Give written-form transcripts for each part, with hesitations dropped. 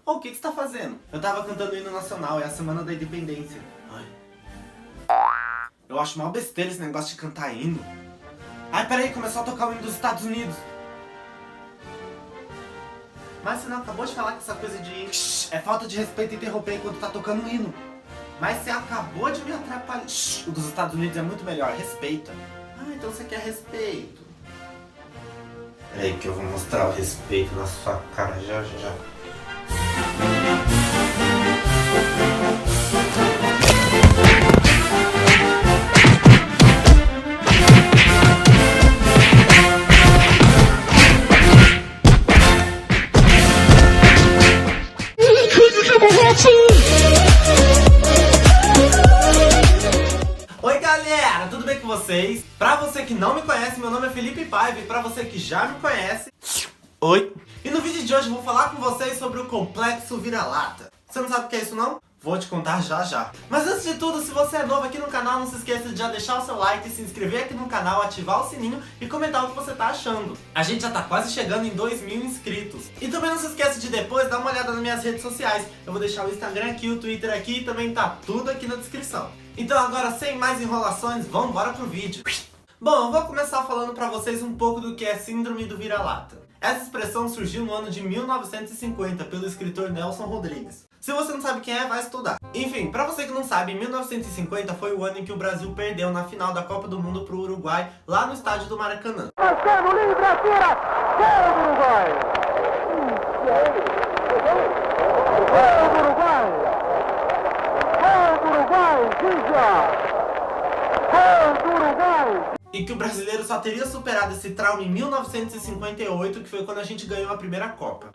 Ô, o que você tá fazendo? Eu tava cantando o hino nacional, é a semana da independência. Ai. Eu acho mal besteira esse negócio de cantar hino. Ai, peraí, começou a tocar o hino dos Estados Unidos. Mas você não acabou de falar que essa coisa de... é falta de respeito interromper enquanto tá tocando o hino. Mas você acabou de me atrapalhar. O dos Estados Unidos é muito melhor, respeita. Ah, então você quer respeito. Peraí que eu vou mostrar o respeito na sua cara já. Oi galera, tudo bem com vocês? Pra você que não me conhece, meu nome é Felipe Paiva, e pra você que já me conhece... Oi! E no vídeo de hoje eu vou falar com vocês sobre o Complexo Vira-Lata. Você não sabe o que é isso não? Vou te contar já. Mas antes de tudo, se você é novo aqui no canal, não se esqueça de já deixar o seu like, se inscrever aqui no canal, ativar o sininho e comentar o que você tá achando. A gente já tá quase chegando em 2.000 inscritos. E também não se esqueça de depois dar uma olhada nas minhas redes sociais. Eu vou deixar o Instagram aqui, o Twitter aqui e também tá tudo aqui na descrição. Então agora, sem mais enrolações, vamos embora pro vídeo. Bom, eu vou começar falando pra vocês um pouco do que é Síndrome do Vira-Lata. Essa expressão surgiu no ano de 1950 pelo escritor Nelson Rodrigues. Se você não sabe quem é, vai estudar. Enfim, pra você que não sabe, 1950 foi o ano em que o Brasil perdeu na final da Copa do Mundo pro Uruguai, lá no estádio do Maracanã. Marcelo livre, atira! Gol do Uruguai! Gol do Uruguai! Gol do Uruguai, Gija! Gol do Uruguai! E que o brasileiro só teria superado esse trauma em 1958, que foi quando a gente ganhou a primeira Copa.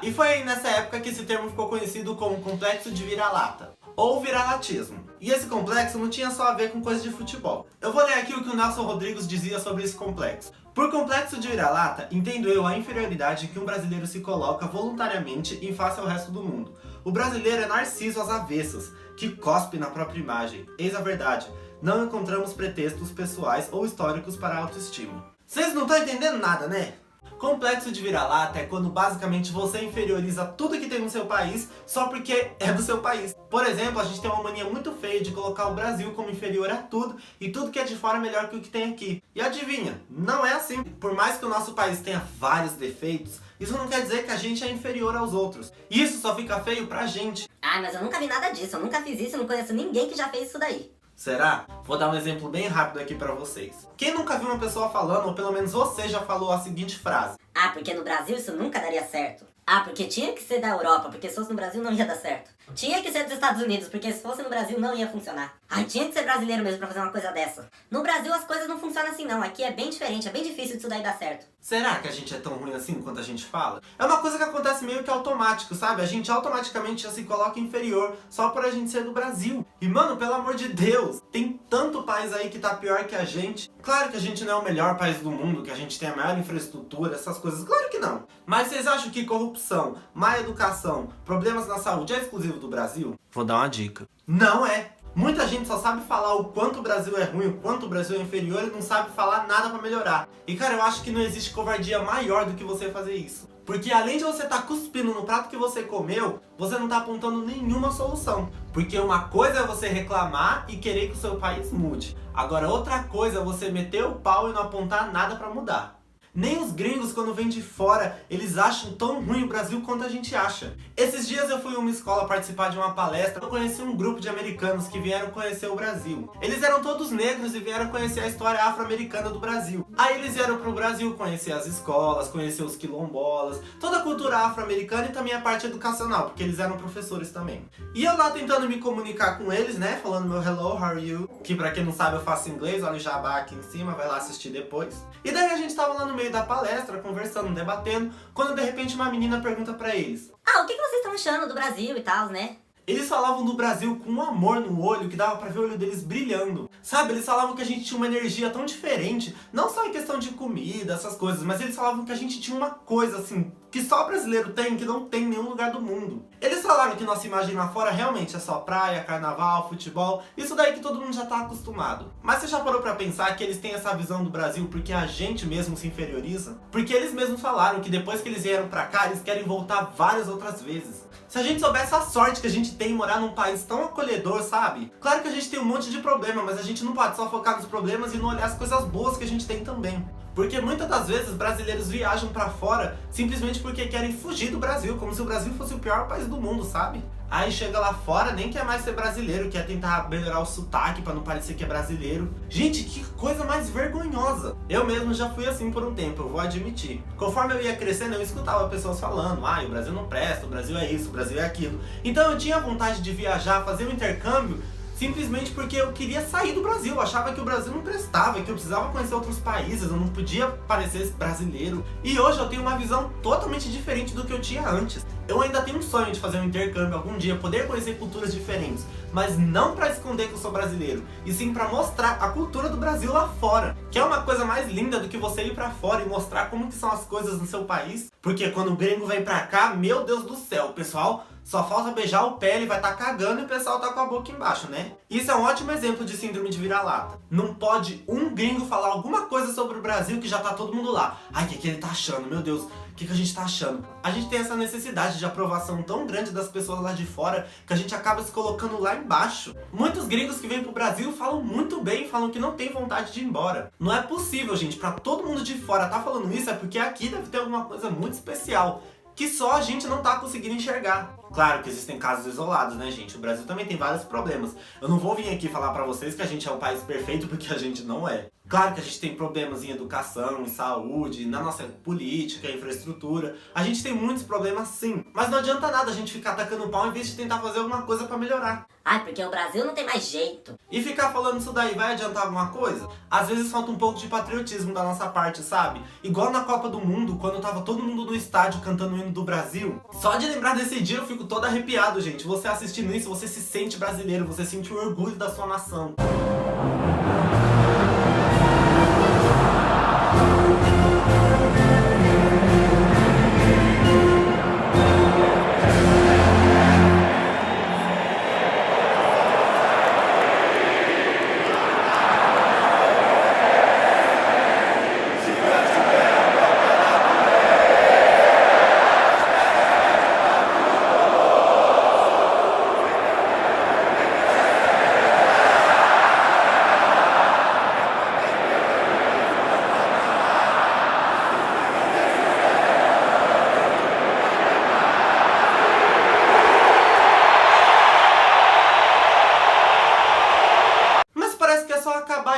E foi aí nessa época que esse termo ficou conhecido como Complexo de Vira-Lata, ou viralatismo. E esse complexo não tinha só a ver com coisa de futebol. Eu vou ler aqui o que o Nelson Rodrigues dizia sobre esse complexo. Por complexo de vira-lata, entendo eu a inferioridade que um brasileiro se coloca voluntariamente em face ao resto do mundo. O brasileiro é narciso às avessas, que cospe na própria imagem. Eis a verdade, não encontramos pretextos pessoais ou históricos para a autoestima. Vocês não estão entendendo nada, né? Complexo de vira-lata é quando basicamente você inferioriza tudo que tem no seu país só porque é do seu país. Por exemplo, a gente tem uma mania muito feia de colocar o Brasil como inferior a tudo e tudo que é de fora é melhor que o que tem aqui. E adivinha, não é assim. Por mais que o nosso país tenha vários defeitos, isso não quer dizer que a gente é inferior aos outros. E isso só fica feio pra gente. Ah, mas eu nunca vi nada disso, eu nunca fiz isso, eu não conheço ninguém que já fez isso daí. Será? Vou dar um exemplo bem rápido aqui pra vocês. Quem nunca viu uma pessoa falando, ou pelo menos você já falou a seguinte frase: Ah, porque no Brasil isso nunca daria certo. Ah, porque tinha que ser da Europa, porque se fosse no Brasil não ia dar certo. Tinha que ser dos Estados Unidos, porque se fosse no Brasil não ia funcionar. Ai, tinha que ser brasileiro mesmo pra fazer uma coisa dessa. No Brasil as coisas não funcionam assim não, aqui é bem diferente, é bem difícil disso daí dar certo. Será que a gente é tão ruim assim quanto a gente fala? É uma coisa que acontece meio que automático, sabe? A gente automaticamente já se coloca inferior só por a gente ser do Brasil. E mano, pelo amor de Deus, tem tanto país aí que tá pior que a gente. Claro que a gente não é o melhor país do mundo, que a gente tem a maior infraestrutura, essas coisas, claro que não. Mas vocês acham que corrupção, má educação, problemas na saúde é exclusivo do Brasil? Vou dar uma dica. Não é! Muita gente só sabe falar o quanto o Brasil é ruim, o quanto o Brasil é inferior e não sabe falar nada pra melhorar. E cara, eu acho que não existe covardia maior do que você fazer isso. Porque além de você estar cuspindo no prato que você comeu, você não tá apontando nenhuma solução. Porque uma coisa é você reclamar e querer que o seu país mude. Agora outra coisa é você meter o pau e não apontar nada pra mudar. Nem os gringos, quando vêm de fora, eles acham tão ruim o Brasil quanto a gente acha. Esses dias eu fui em uma escola participar de uma palestra. Eu conheci um grupo de americanos que vieram conhecer o Brasil. Eles eram todos negros e vieram conhecer a história afro-americana do Brasil. Aí eles vieram pro Brasil conhecer as escolas, conhecer os quilombolas, toda a cultura afro-americana e também a parte educacional, porque eles eram professores também. E eu lá tentando me comunicar com eles, né, falando meu hello, how are you? Que pra quem não sabe eu faço inglês, olha o jabá aqui em cima, vai lá assistir depois. E daí a gente tava lá no meio da palestra, conversando, debatendo, quando de repente uma menina pergunta pra eles: Ah, o que vocês estão achando do Brasil e tal, né? Eles falavam do Brasil com um amor no olho que dava pra ver o olho deles brilhando. Sabe, eles falavam que a gente tinha uma energia tão diferente, não só em questão de comida, essas coisas, mas eles falavam que a gente tinha uma coisa assim, que só brasileiro tem, que não tem em nenhum lugar do mundo. Eles falaram que nossa imagem lá fora realmente é só praia, carnaval, futebol, isso daí que todo mundo já tá acostumado. Mas você já parou pra pensar que eles têm essa visão do Brasil porque a gente mesmo se inferioriza? Porque eles mesmos falaram que depois que eles vieram pra cá, eles querem voltar várias outras vezes. Se a gente soubesse a sorte que a gente tem em morar num país tão acolhedor, sabe? Claro que a gente tem um monte de problema, mas a gente não pode só focar nos problemas e não olhar as coisas boas que a gente tem também. Porque muitas das vezes brasileiros viajam pra fora simplesmente porque querem fugir do Brasil, como se o Brasil fosse o pior país do mundo, sabe? Aí chega lá fora, nem quer mais ser brasileiro, quer tentar melhorar o sotaque pra não parecer que é brasileiro. Gente, que coisa mais vergonhosa. Eu mesmo já fui assim por um tempo, eu vou admitir. Conforme eu ia crescendo, eu escutava pessoas falando: o Brasil não presta, o Brasil é isso, o Brasil é aquilo. Então eu tinha vontade de viajar, fazer um intercâmbio, simplesmente porque eu queria sair do Brasil. Eu achava que o Brasil não prestava, que eu precisava conhecer outros países, eu não podia parecer brasileiro. E hoje eu tenho uma visão totalmente diferente do que eu tinha antes. Eu ainda tenho um sonho de fazer um intercâmbio algum dia, poder conhecer culturas diferentes, mas não pra esconder que eu sou brasileiro, e sim pra mostrar a cultura do Brasil lá fora, que é uma coisa mais linda do que você ir pra fora e mostrar como que são as coisas no seu país. Porque quando o gringo vem pra cá, meu Deus do céu, o pessoal só falta beijar o pé, ele vai estar cagando e o pessoal tá com a boca embaixo, né? Isso é um ótimo exemplo de síndrome de vira-lata. Não pode um gringo falar alguma coisa sobre o Brasil que já tá todo mundo lá. Ai, o que ele tá achando? Meu Deus, o que a gente tá achando? A gente tem essa necessidade de aprovação tão grande das pessoas lá de fora que a gente acaba se colocando lá embaixo. Muitos gringos que vêm pro Brasil falam muito bem, falam que não tem vontade de ir embora. Não é possível, gente, pra todo mundo de fora tá falando isso, é porque aqui deve ter alguma coisa muito especial que só a gente não tá conseguindo enxergar. Claro que existem casos isolados, né, gente? O Brasil também tem vários problemas. Eu não vou vir aqui falar pra vocês que a gente é um país perfeito, porque a gente não é. Claro que a gente tem problemas em educação, em saúde, na nossa política, infraestrutura. A gente tem muitos problemas sim. Mas não adianta nada a gente ficar atacando o pau em vez de tentar fazer alguma coisa pra melhorar. Ai, porque o Brasil não tem mais jeito. E ficar falando isso daí vai adiantar alguma coisa? Às vezes falta um pouco de patriotismo da nossa parte, sabe? Igual na Copa do Mundo, quando tava todo mundo no estádio cantando o hino do Brasil. Só de lembrar desse dia eu fico todo arrepiado, gente. Você assistindo isso, você se sente brasileiro, você sente o orgulho da sua nação.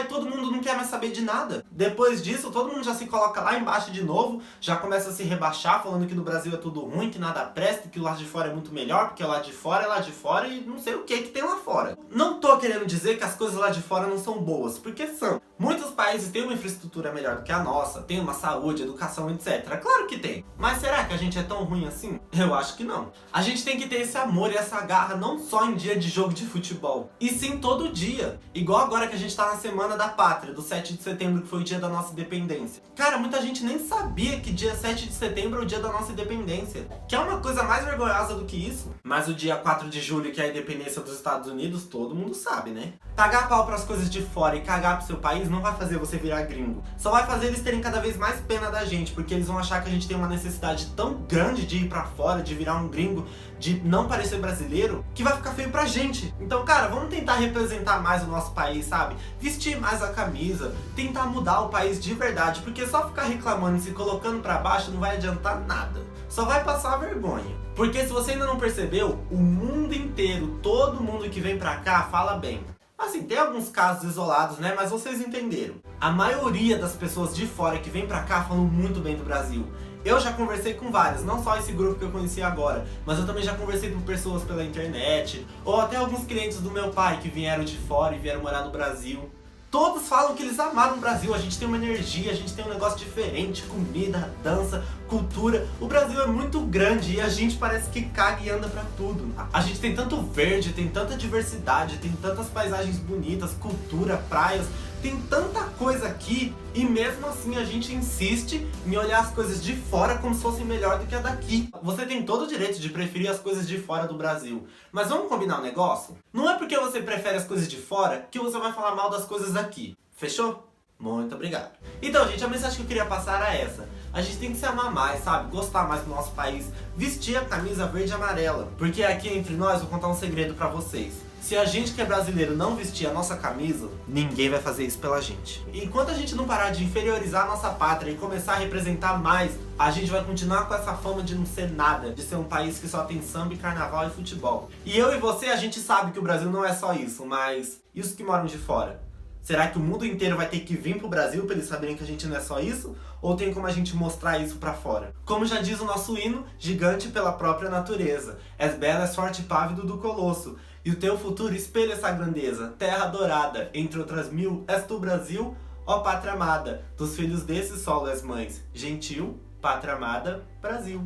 E todo mundo não quer mais saber de nada. Depois disso, todo mundo já se coloca lá embaixo de novo, já começa a se rebaixar, falando que no Brasil é tudo ruim, que nada presta, que o lado de fora é muito melhor, porque lá de fora é lá de fora e não sei o que tem lá fora. Não tô querendo dizer que as coisas lá de fora não são boas, porque são. Muitos países têm uma infraestrutura melhor do que a nossa, tem uma saúde, educação, etc. Claro que tem. Mas será que a gente é tão ruim assim? Eu acho que não. A gente tem que ter esse amor e essa garra não só em dia de jogo de futebol, e sim todo dia. Igual agora que a gente tá na Semana da Pátria, do 7 de setembro, que foi o dia da nossa independência. Cara, muita gente nem sabia que dia 7 de setembro é o dia da nossa independência. Que é uma coisa mais vergonhosa do que isso. Mas o dia 4 de julho, que é a independência dos Estados Unidos, todo mundo sabe, né? Pagar pau pras coisas de fora e cagar pro seu país não vai fazer você virar gringo. Só vai fazer eles terem cada vez mais pena da gente, porque eles vão achar que a gente tem uma necessidade tão grande de ir pra fora, de virar um gringo, de não parecer brasileiro, que vai ficar feio pra gente. Então, cara, vamos tentar representar mais o nosso país, sabe? Vestir mais a camisa, tentar mudar o país de verdade, porque só ficar reclamando e se colocando pra baixo não vai adiantar nada. Só vai passar vergonha. Porque se você ainda não percebeu, o mundo inteiro, todo mundo que vem pra cá fala bem. Assim, tem alguns casos isolados, né? Mas vocês entenderam. A maioria das pessoas de fora que vem pra cá falam muito bem do Brasil. Eu já conversei com vários, não só esse grupo que eu conheci agora, mas eu também já conversei com pessoas pela internet, ou até alguns clientes do meu pai que vieram de fora e vieram morar no Brasil. Todos falam que eles amaram o Brasil, a gente tem uma energia, a gente tem um negócio diferente, comida, dança, cultura. O Brasil é muito grande e a gente parece que caga e anda pra tudo. A gente tem tanto verde, tem tanta diversidade, tem tantas paisagens bonitas, cultura, praias, tem tanta coisa aqui e mesmo assim a gente insiste em olhar as coisas de fora como se fossem melhor do que a daqui. Você tem todo o direito de preferir as coisas de fora do Brasil, mas vamos combinar um negócio? Não é porque você prefere as coisas de fora que você vai falar mal das coisas daqui. Fechou? Muito obrigado. Então, gente, a mensagem que eu queria passar era essa. A gente tem que se amar mais, sabe? Gostar mais do nosso país. Vestir a camisa verde e amarela. Porque aqui entre nós, vou contar um segredo pra vocês. Se a gente que é brasileiro não vestir a nossa camisa, ninguém vai fazer isso pela gente. Enquanto a gente não parar de inferiorizar a nossa pátria e começar a representar mais, a gente vai continuar com essa fama de não ser nada, de ser um país que só tem samba, carnaval e futebol. E eu e você, a gente sabe que o Brasil não é só isso, mas e os que moram de fora? Será que o mundo inteiro vai ter que vir pro Brasil pra eles saberem que a gente não é só isso? Ou tem como a gente mostrar isso pra fora? Como já diz o nosso hino, gigante pela própria natureza. És bela, és forte e pávido do colosso. E o teu futuro espelha essa grandeza. Terra dourada, entre outras mil, és tu Brasil, ó pátria amada. Dos filhos desse solo és mães. Gentil, pátria amada, Brasil.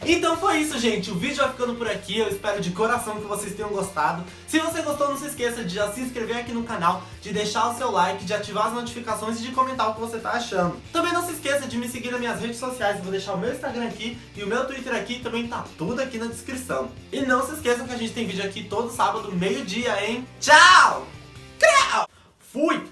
Então foi isso, gente. O vídeo vai ficando por aqui. Eu espero de coração que vocês tenham gostado. Se você gostou, não se esqueça de já se inscrever aqui no canal, de deixar o seu like, de ativar as notificações e de comentar o que você tá achando. Também não se esqueça de me seguir nas minhas redes sociais. Eu vou deixar o meu Instagram aqui e o meu Twitter aqui. Também tá tudo aqui na descrição. E não se esqueçam que a gente tem vídeo aqui todo sábado, meio-dia, hein? Tchau! Fui!